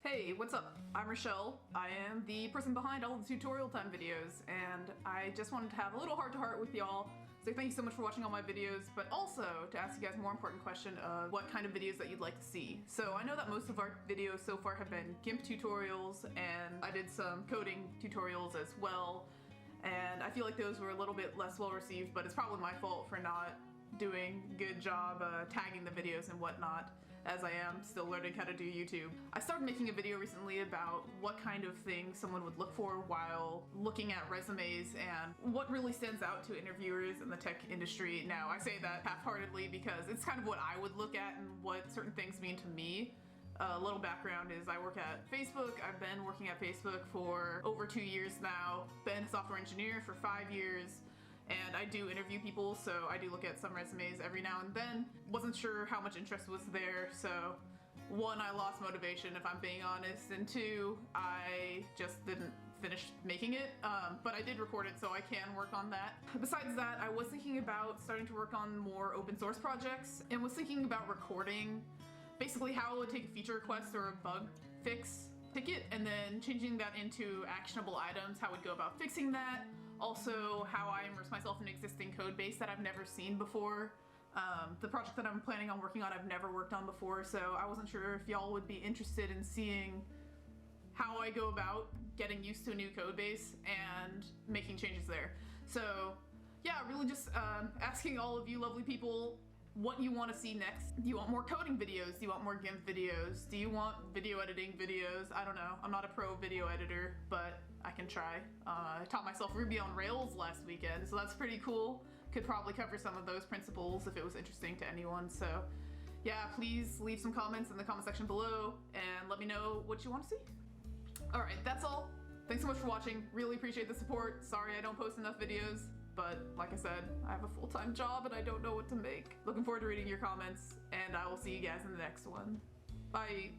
Hey, what's up? I'm Rochelle. I am the person behind all the tutorial time videos, and I just wanted to have a little heart-to-heart with y'all. So thank you so much for watching all my videos, but also to ask you guys a more important question of what kind of videos that you'd like to see. So I know that most of our videos so far have been GIMP tutorials, and I did some coding tutorials as well, and I feel like those were a little bit less well received, but it's probably my fault for not doing a good job tagging the videos and whatnot, as I am still learning how to do YouTube. I started making a video recently about what kind of things someone would look for while looking at resumes and what really stands out to interviewers in the tech industry. Now, I say that half-heartedly because it's kind of what I would look at and what certain things mean to me. A little background is I work at Facebook. I've been working at Facebook for over 2 years now, been a software engineer for 5 years, and I do interview people, so I do look at some resumes every now and then. Wasn't sure how much interest was there, so one, I lost motivation if I'm being honest, and two, I just didn't finish making it, but I did record it, so I can work on that. Besides that, I was thinking about starting to work on more open source projects, and was thinking about recording basically how I would take a feature request or a bug fix ticket, and then changing that into actionable items, how I would go about fixing that. Also, how I immerse myself in existing code base that I've never seen before. The project that I'm planning on working on I've never worked on before, so I wasn't sure if y'all would be interested in seeing how I go about getting used to a new code base and making changes there. So yeah, really just asking all of you lovely people what you want to see next. Do you want more coding videos? Do you want more GIMP videos? Do you want video editing videos? I don't know. I'm not a pro video editor, but I can try. I taught myself Ruby on Rails last weekend, so that's pretty cool. Could probably cover some of those principles if it was interesting to anyone. So yeah, please leave some comments in the comment section below and let me know what you want to see. Alright, that's all. Thanks so much for watching. Really appreciate the support. Sorry I don't post enough videos, but like I said, I have a full-time job and I don't know what to make. Looking forward to reading your comments, and I will see you guys in the next one. Bye!